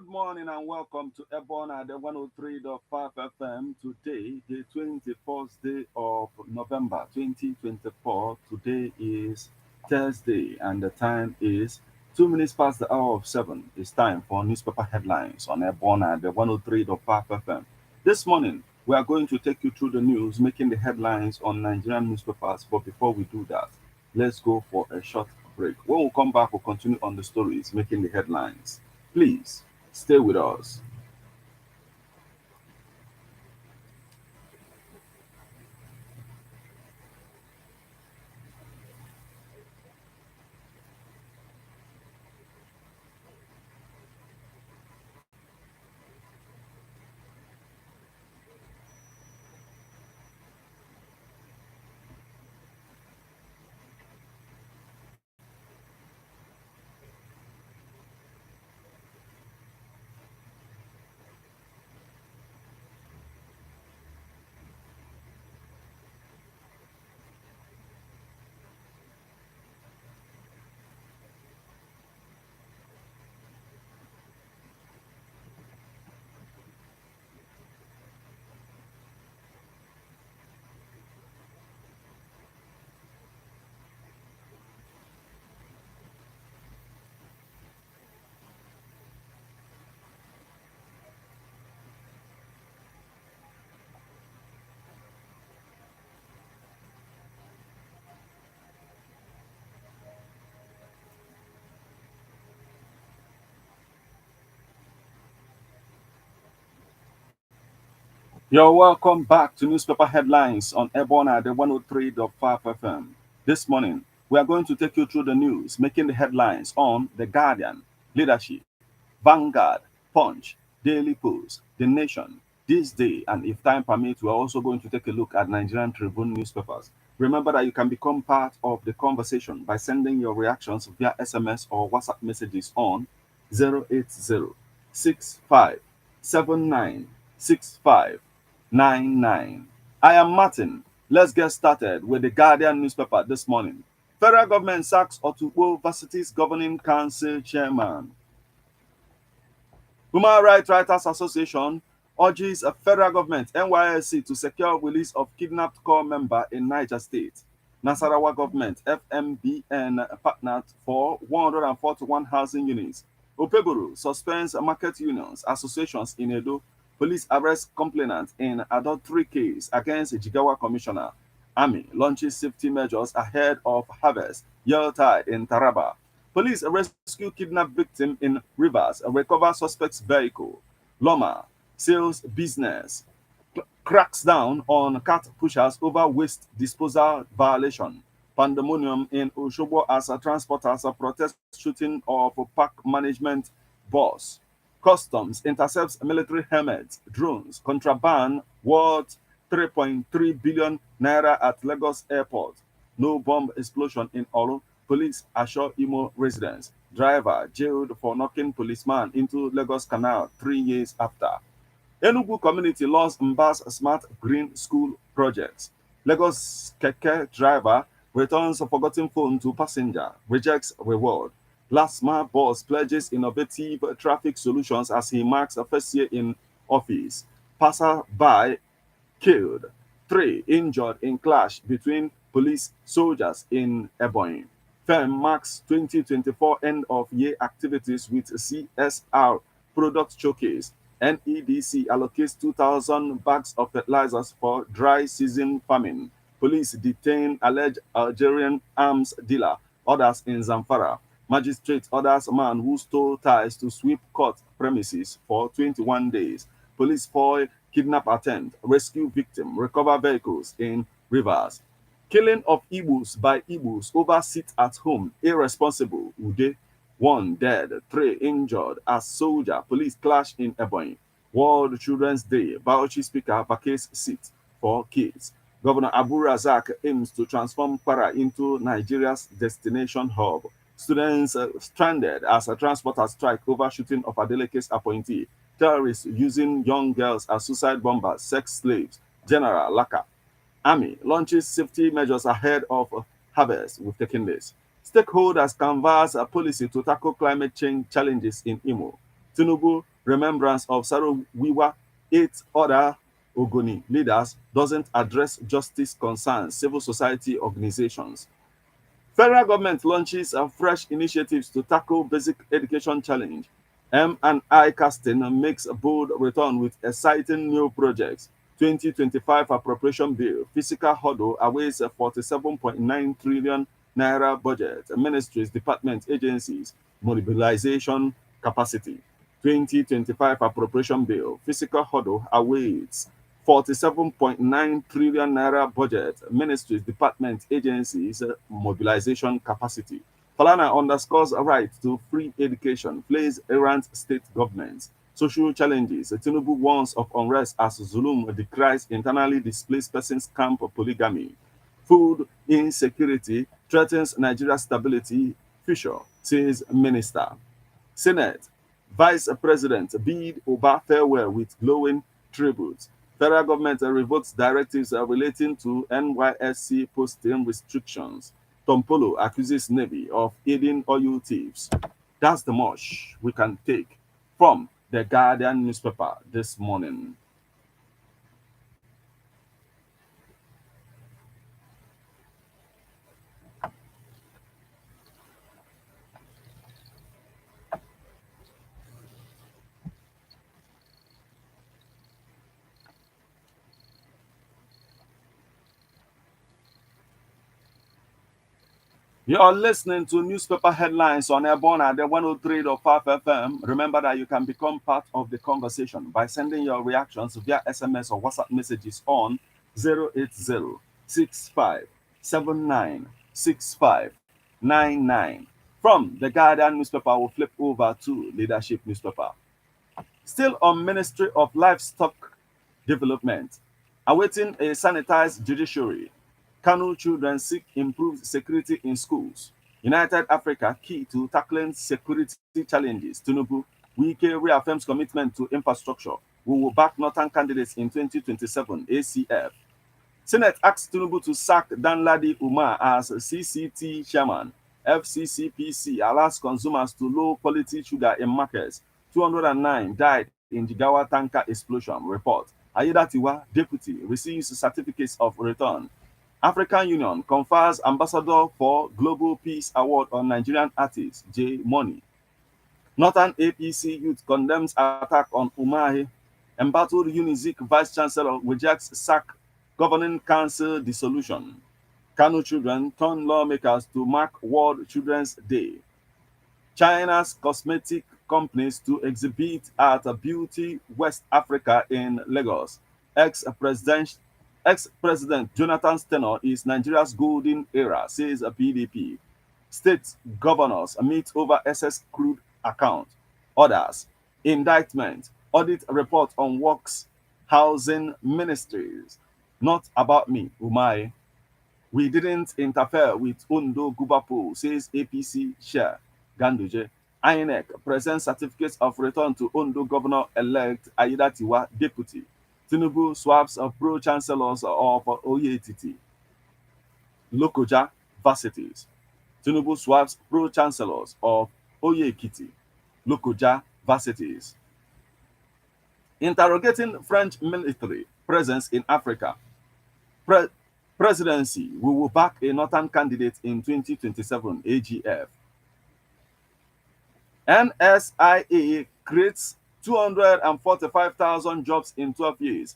morning and welcome to EBEONADI 103.5 FM. Today, the 21st day of November 2024. Today is Thursday and the time is 2 minutes past the hour of 7. It's time for newspaper headlines on EBEONADI 103.5 FM. This morning, we are going to take you through the news making the headlines on Nigerian newspapers. But before we do that, let's go for a short break. When we come back, we'll continue on the stories making the headlines. Please stay with us. You're welcome back to newspaper headlines on Ebon at the 103.5 FM. This morning, we are going to take you through the news making the headlines on The Guardian, Leadership, Vanguard, Punch, Daily Post, The Nation, This Day, and if time permits, we're also going to take a look at Nigerian Tribune newspapers. Remember that you can become part of the conversation by sending your reactions via SMS or WhatsApp messages on 080 I am Martin. Let's get started with the Guardian newspaper this morning. Federal government sacks Otukpo Varsities Governing Council chairman. Human Rights Writers Association urges a federal government NYSC to secure release of kidnapped corps member in Niger State. Nasarawa government FMBN partnered for 141 housing units. Opeburu suspends market unions associations in Edo. Police arrest complainant in adultery case against Jigawa commissioner. Army launches safety measures ahead of harvest. Yuletide in Taraba. Police rescue kidnapped victim in Rivers, recover suspect's vehicle. Loma sales business cracks down on cat pushers over waste disposal violation. Pandemonium in Oshobo as a transporters protest shooting of park management boss. Customs intercepts military helmets, drones, contraband worth 3.3 billion naira at Lagos airport. No bomb explosion in Olu. Police assure Imo residents. Driver jailed for knocking policeman into Lagos Canal 3 years after. Enugu community lost Mbas Smart Green School projects. Lagos Keke driver returns a forgotten phone to passenger, rejects reward. Lasma boss pledges innovative traffic solutions as he marks a first year in office. Passer-by killed. 3 injured in clash between police soldiers in Ebonyi. FEM marks 2024 end of year activities with CSR product showcase. NEDC allocates 2,000 bags of fertilizers for dry season farming. Police detain alleged Algerian arms dealer. Others in Zamfara. Magistrate orders man who stole ties to sweep court premises for 21 days. Police foil kidnap attempt, rescue victim, recover vehicles in Rivers. Killing of Igbos by Igbos over sit at home, irresponsible. Ude, 1 dead, 3 injured as soldier, police clash in Ebonyi. World Children's Day, Bauchi Speaker vacates seat for kids. Governor Abu Razak aims to transform Para into Nigeria's destination hub. Students stranded as a transporter strike over shooting of Adeleke's appointee. Terrorists using young girls as suicide bombers, sex slaves. General Laka. Army launches safety measures ahead of harvest. We've taken this. Stakeholders canvass a policy to tackle climate change challenges in Imo. Tinubu remembrance of Sarowiwa, 8 other Ogoni leaders doesn't address justice concerns, civil society organizations. Federal government launches fresh initiatives to tackle basic education challenge. M&I Casting makes a bold return with exciting new projects. 2025 appropriation bill, physical hurdle awaits a 47.9 trillion naira budget. Ministries, departments, agencies, mobilization capacity. 2025 appropriation bill, physical hurdle awaits 47.9 trillion naira budget, ministries, departments, agencies, mobilization capacity. Falana underscores a right to free education, plays errant state governments. Social challenges. Tinubu warns of unrest as Zulum decries internally displaced persons camp polygamy. Food insecurity threatens Nigeria's stability future, says minister. Senate, Vice President bid Oba farewell with glowing tributes. Federal government revokes directives relating to NYSC posting restrictions. Tompolo accuses Navy of aiding oil thieves. That's the much we can take from the Guardian newspaper this morning. You're listening to newspaper headlines on Airborne at the 103.5 FM. Remember that you can become part of the conversation by sending your reactions via SMS or WhatsApp messages on 080 From the Guardian newspaper, we'll flip over to Leadership newspaper. Still on Ministry of Livestock Development, awaiting a sanitized judiciary. Kanu children seek improved security in schools. United Africa key to tackling security challenges. Tinubu, Wike reaffirms commitment to infrastructure. We will back Northern candidates in 2027 ACF. Senate asks Tinubu to sack Danladi Umar as CCT chairman. FCCPC allows consumers to low quality sugar in markets. 209 died in Jigawa tanker explosion. Report. Ayedatiwa, deputy, receives certificates of return. African Union confers Ambassador for Global Peace Award on Nigerian artist J Money. Northern APC youth condemns attack on Umahi. Embattled Unizik Vice Chancellor rejects sack governing council dissolution. Kanu children turn lawmakers to mark World Children's Day. China's cosmetic companies to exhibit at Beauty West Africa in Lagos. Ex-President Ex-President Jonathan's tenure is Nigeria's golden era, says a PDP. State governors meet over excess crude account. Others, indictment, audit report on works, housing ministries. Not about me, Umai. We didn't interfere with Undo Gubapo, says APC chair Ganduje. INEC presents certificates of return to Undo Governor-elect Aidatiwa deputy. Tinubu swaps of pro-chancellors of Oyetiti. Lokoja varsities. Tinubu swaps pro-chancellors of Oyekiti. Lokoja varsities. Interrogating French military presence in Africa. Pre- Presidency, we will back a northern candidate in 2027 AGF. NSIA creates 245,000 jobs in 12 years.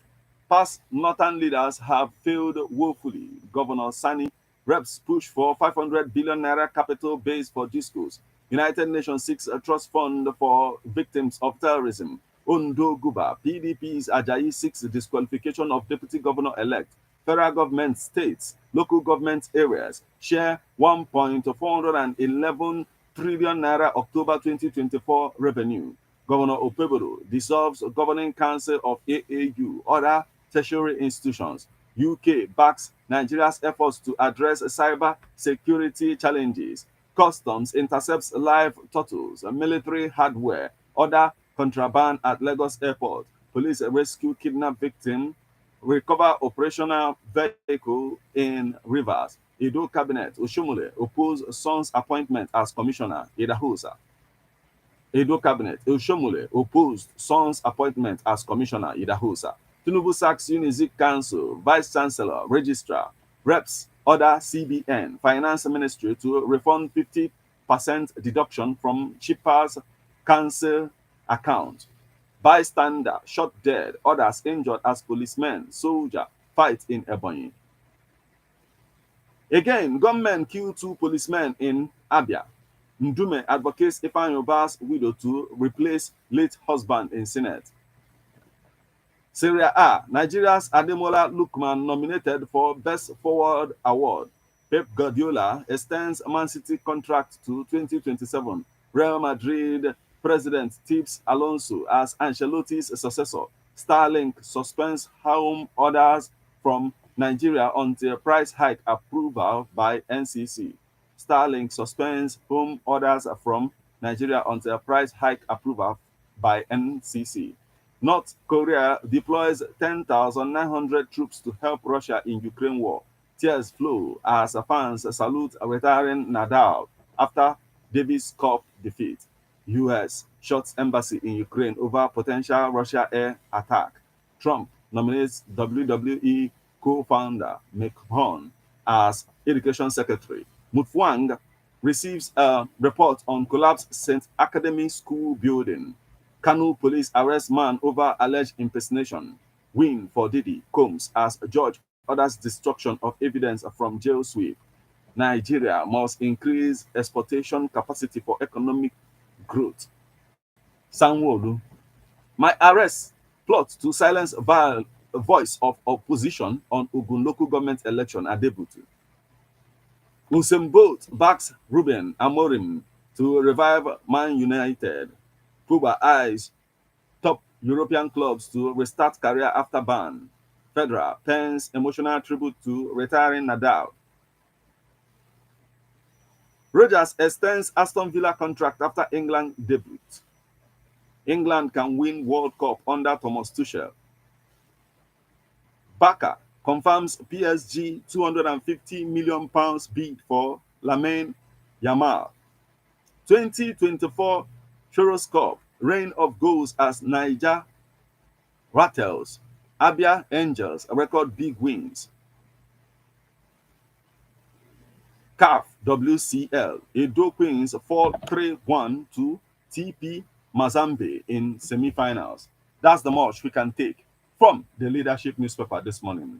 Past northern leaders have failed woefully. Governor Sani reps push for 500 billion naira capital base for discos. United Nations seeks a trust fund for victims of terrorism. Ondo Guba, PDP's Ajayi seeks disqualification of deputy governor-elect. Federal government states, local government areas share 1.411 trillion naira October 2024 revenue. Governor Opeboro dissolves governing council of AAU, other tertiary institutions. UK backs Nigeria's efforts to address cyber security challenges. Customs intercepts live turtles, military hardware, other contraband at Lagos Airport. Police rescue kidnapped victim, recover operational vehicle in Rivers. Edo Cabinet, Oshomole, oppose son's appointment as commissioner, Idahosa. Edo Cabinet, Oshomole opposed Son's appointment as Commissioner Idahosa. Tinubu sacks Unizik Council, Vice Chancellor, Registrar, Reps order CBN, Finance Ministry to refund 50% deduction from cheapers council account. Bystander shot dead, others injured as policemen, soldier fight in Ebonyi. Again, gunmen kill two policemen in Abia. Ndume advocates Ifeanyi widow to replace late husband in Senate. Serie A, Nigeria's Ademola Lookman nominated for Best Forward Award. Pep Guardiola extends Man City contract to 2027. Real Madrid president tips Alonso as Ancelotti's successor. Starlink suspends home orders from Nigeria until price hike approval by NCC. Starlink suspends home orders from Nigeria until price hike approval by NCC. North Korea deploys 10,900 troops to help Russia in Ukraine war. Tears flow as fans salute retiring Nadal after Davis Cup defeat. US shuts embassy in Ukraine over potential Russia air attack. Trump nominates WWE co-founder McMahon as education secretary. Mutfwang receives a report on collapsed St. Academy School building. Kanu police arrest man over alleged impersonation. Win for Diddy Combs as judge orders destruction of evidence from jail sweep. Nigeria must increase exportation capacity for economic growth. Sanwo-Olu, my arrest plot to silence voice of opposition on Ogun local government election Adebutu. Usain Bolt backs Ruben Amorim to revive Man United. Cuba eyes top European clubs to restart career after ban. Federer pens emotional tribute to retiring Nadal. Rogers extends Aston Villa contract after England debut. England can win World Cup under Thomas Tuchel. Barca confirms PSG £250 million bid for Lamine Yamal. 2024 Churros Cup, reign of goals as Niger rattles. Abia Angels record big wins. CAF WCL, Edo Queens fall 3-1 to TP Mazambe in semi-finals. That's the much we can take from the leadership newspaper this morning.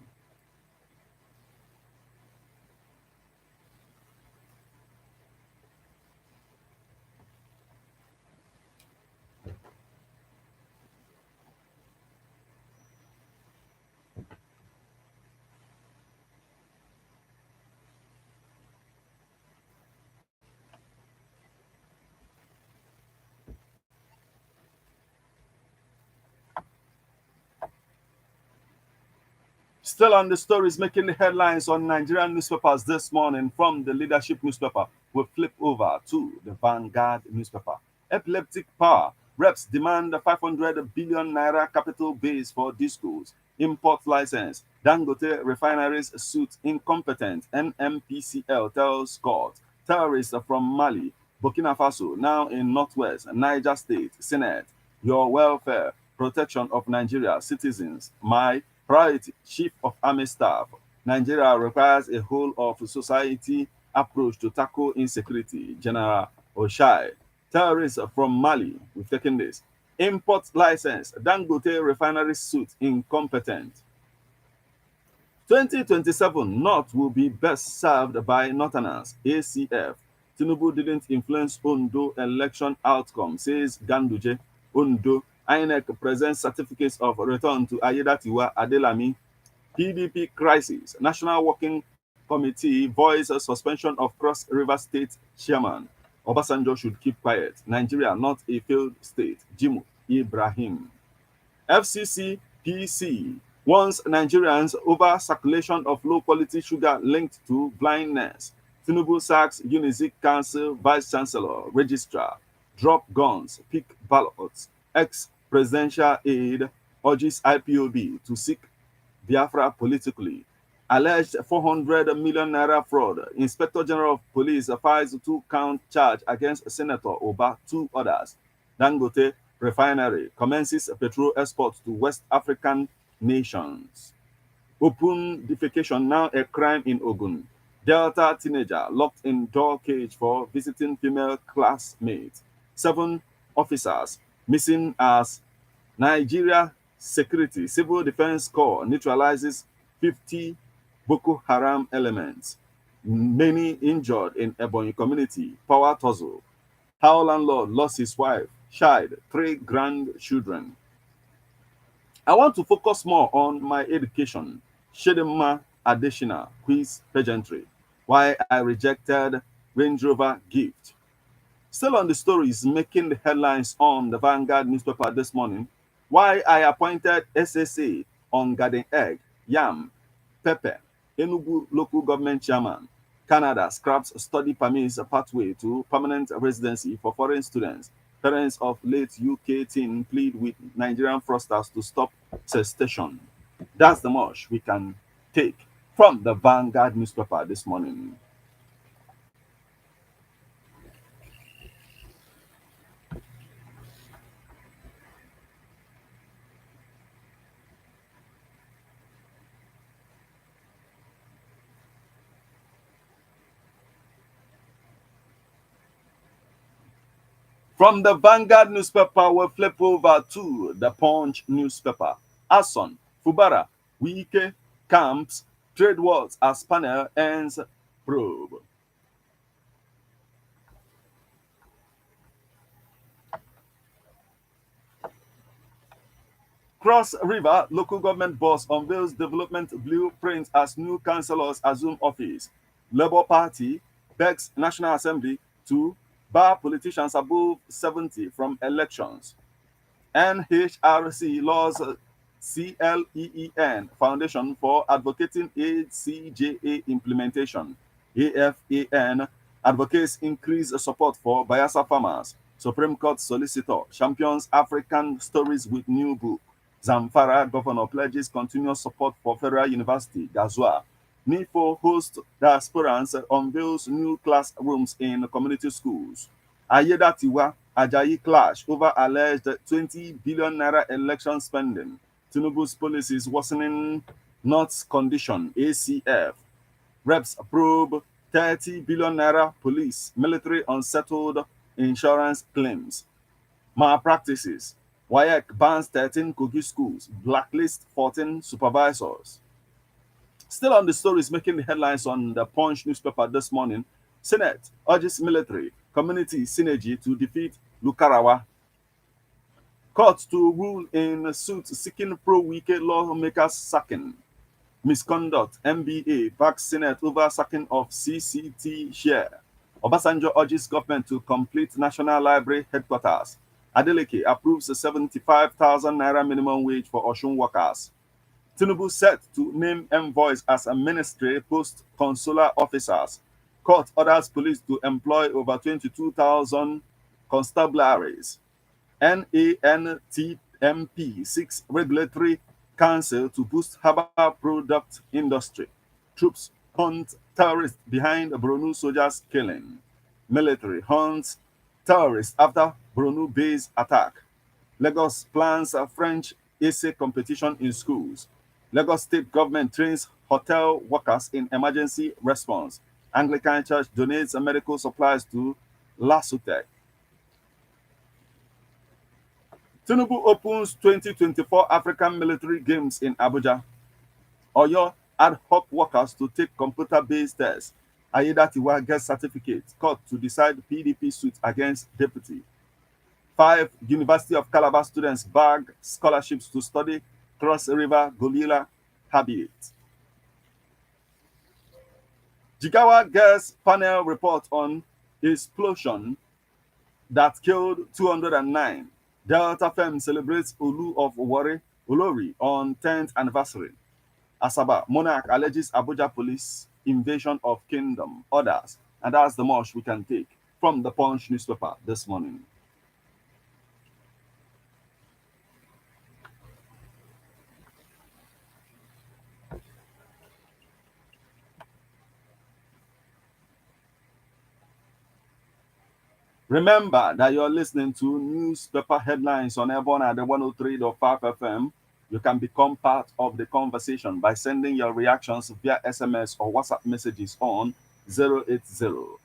Still on the stories making the headlines on Nigerian newspapers this morning from the leadership newspaper, we flip over to the Vanguard newspaper. Epileptic power. Reps demand a 500 billion naira capital base for discos. Import license. Dangote refineries suit incompetent. NMPCL tells court. Terrorists from Mali, Burkina Faso, now in Northwest, Niger State, Senate. Your welfare, protection of Nigeria citizens. My priority, Chief of Army Staff. Nigeria requires a whole of society approach to tackle insecurity. General Oshai. Terrorists from Mali, we've taken this. Import license. Dangote refinery suit incompetent. 2027 North will be best served by Northerners. ACF. Tinubu didn't influence Ondo election outcome, says Ganduje. Ondo. INEC presents certificates of return to Ayedatiwa Adelami. PDP crisis. National Working Committee voices suspension of Cross River State chairman. Obasanjo should keep quiet. Nigeria not a failed state. Jimu Ibrahim. FCC PC warns Nigerians over circulation of low-quality sugar linked to blindness. Tinubu sacks Unizik Council Vice Chancellor, Registrar. Drop guns, pick ballots. Ex-presidential aide urges IPOB to seek Biafra politically. Alleged 400 million naira fraud. Inspector General of Police files 2-count charge against Senator Oba, 2 others. Dangote refinery commences petrol exports to West African nations. Open defecation now a crime in Ogun. Delta teenager locked in door cage for visiting female classmate. 7 officers missing as Nigeria Security Civil Defense Corps neutralizes 50 Boko Haram elements. Many injured in Ebonyi community. Power tussle. How landlord lost his wife, child, 3 grandchildren. I want to focus more on my education. Shedema Additional quiz pageantry. Why I rejected Range Rover gift. Still on the stories making the headlines on the Vanguard newspaper this morning. Why I appointed SSA on garden egg, yam, pepper, Enugu local government chairman. Canada scraps study permits pathway to permanent residency for foreign students. Parents of late UK teen plead with Nigerian fraudsters to stop cessation. That's the much we can take from the Vanguard newspaper this morning. From the Vanguard newspaper, we flip over to the Punch newspaper. Ason, Fubara, Wike, camps, trade wars as panel ends probe. Cross River local government boss unveils development blueprint as new councillors assume office. Labour Party begs National Assembly to bar politicians above 70 from elections. NHRC laws CLEEN Foundation for Advocating ACJA implementation. AFAN advocates increased support for Bayelsa farmers. Supreme Court solicitor champions African stories with new book. Zamfara governor pledges continuous support for Federal University, Gazua. NIFO host diasporans unveils new classrooms in community schools. Ayedatiwa Ajayi clash over alleged 20 billion naira election spending. Tinubu's policies worsening North's condition. ACF. Reps probe 30 billion naira police, military unsettled insurance claims. Malpractices. WAEC bans 13 Kogi schools, blacklist 14 supervisors. Still on the stories making the headlines on the Punch newspaper this morning, Senate urges military community synergy to defeat Lukarawa. Court to rule in suit seeking pro-Wike lawmakers sacking. Misconduct, MBA backs Senate over sacking of CCT share. Obasanjo urges government to complete National Library headquarters. Adeleke approves a 75,000 naira minimum wage for Oshun workers. Tinubu set to name envoys as a ministry post consular officers. Court orders police to employ over 22,000 constabularies. NANTMP seeks regulatory council to boost herbal product industry. Troops hunt terrorists behind Borno soldiers killing. Military hunts terrorists after Borno base attack. Lagos plans a French essay competition in schools. Lagos state government trains hotel workers in emergency response. Anglican Church donates medical supplies to Lasutech. Tinubu opens 2024 African Military Games in Abuja. Oyo ad hoc workers to take computer-based tests. Ayedatiwa gets certificate. Court to decide PDP suit against deputy. 5 University of Calabar students bag scholarships to study Cross River gorilla habitat. Jigawa Gas panel report on explosion that killed 209. Delta Fem celebrates Olu of Olori on 10th anniversary. Asaba monarch alleges Abuja police invasion of kingdom. Others, and that's the most we can take from the Punch newspaper this morning. Remember that you're listening to newspaper headlines on Ebon at the 103.5 FM. You can become part of the conversation by sending your reactions via SMS or WhatsApp messages on 080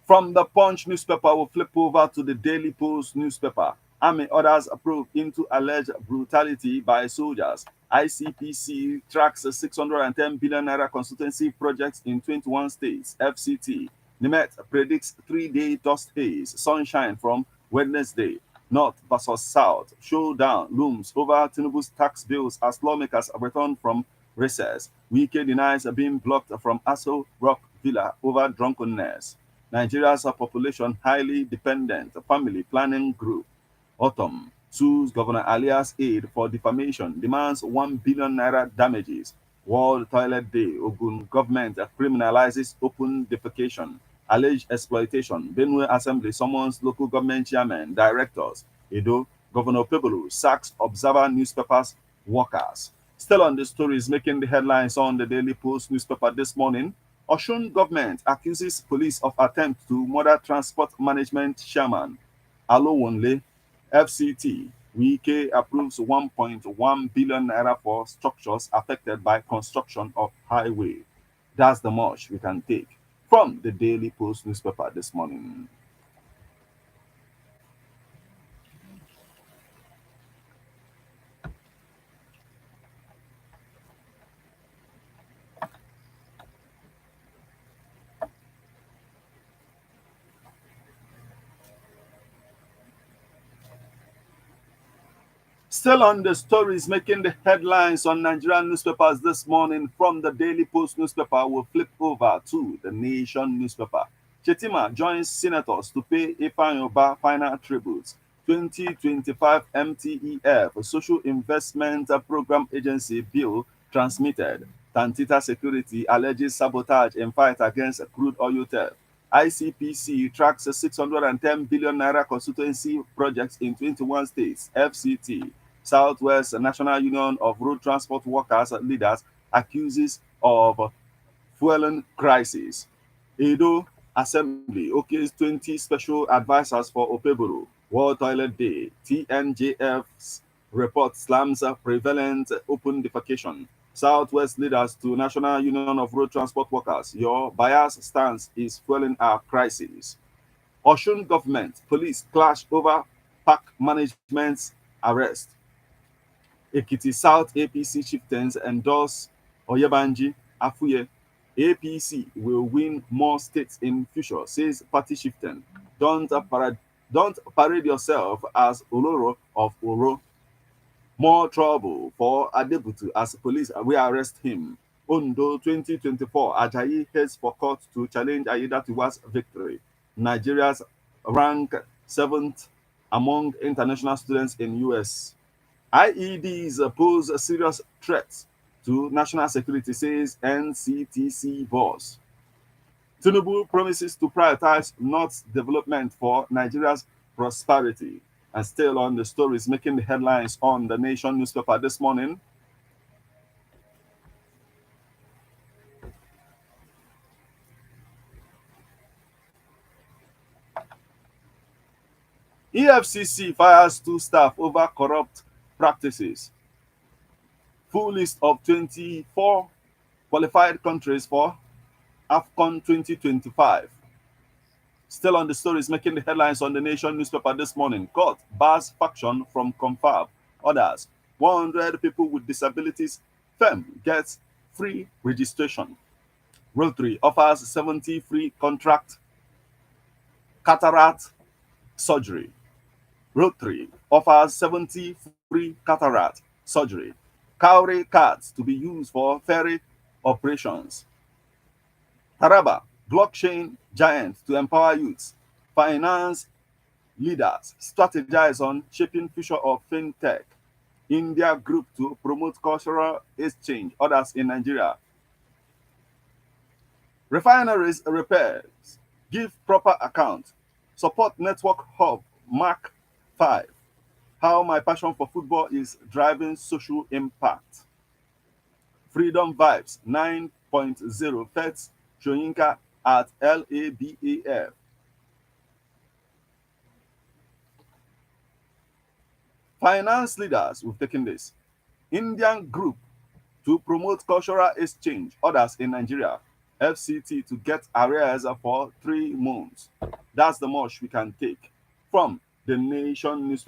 From the Punch newspaper, we'll flip over to the Daily Post newspaper. Army orders approved into alleged brutality by soldiers. ICPC tracks a 610 billion naira consultancy projects in 21 states. FCT. Nimet predicts 3-day dust haze, sunshine from Wednesday. North versus South. Showdown looms over Tinubu's tax bills as lawmakers return from recess. Wike denies being blocked from Aso Rock Villa over drunkenness. Nigeria's population highly dependent family planning group. Autumn sues Governor Alia's aid for defamation, demands 1 billion naira damages. World Toilet Day, Ogun government criminalizes open defecation. Alleged exploitation, Benue Assembly summons local government chairmen, directors. Edo, Governor Pebulu sacks Observer newspapers workers. Still on the stories making the headlines on the Daily Post newspaper this morning, Osun government accuses police of attempt to murder transport management chairman Alowonle. FCT. Wike approves 1.1 billion naira for structures affected by construction of highway. That's the much we can take from the Daily Post newspaper this morning. Still on the stories making the headlines on Nigerian newspapers this morning from the Daily Post newspaper, we'll flip over to the Nation newspaper. Chetima joins senators to pay Ifeanyi final tributes. 2025 MTEF Social Investment Program Agency bill transmitted. Tantita Security alleges sabotage in fight against crude oil theft. ICPC tracks 610 billion naira consultancy projects in 21 states. FCT, Southwest National Union of Road Transport Workers leaders, accuses of fueling crisis. Edo Assembly okays 20 special advisors for Opeboro. World Toilet Day. TNJF's report slams prevalent open defecation. Southwest leaders to National Union of Road Transport Workers. Your bias stance is fueling our crisis. Osun government, police clash over park management's arrest. Ekiti South APC chieftains endorse Oyebanji Afuye. APC will win more states in future, says party chieftain. Don't parade yourself as Oloro of Oro. More trouble for Adebutu as police will arrest him. Ondo 2024, Ajayi heads for court to challenge Aiyedatiwa's victory. Nigeria's rank 7th among international students in US. IEDs pose a serious threat to national security, says NCTC boss. Tinubu promises to prioritize North's development for Nigeria's prosperity. And still on the stories making the headlines on the Nation newspaper this morning. EFCC fires 2 staff over corrupt practices. Full list of 24 qualified countries for AFCON 2025. Still on the stories making the headlines on the Nation newspaper this morning. Court bars faction from confab. Others, 100 people with disabilities. Firm gets free registration. Rotary offers 70 free contract cataract surgery. Rotary offers 70 free cataract surgery. Cowrie cards to be used for ferry operations. Taraba, blockchain giant to empower youths. Finance leaders strategize on shaping future of fintech. India group to promote cultural exchange. Others in Nigeria. Refineries repairs. Give proper account. Support network hub. Mark 5. How my passion for football is driving social impact. Freedom vibes. 9 2.0 Fets Shoyinka at LABAF. Finance leaders, we've taken this. Indian group to promote cultural exchange, others in Nigeria. FCT to get arrears for 3 months. That's the much we can take from the Nation newspaper.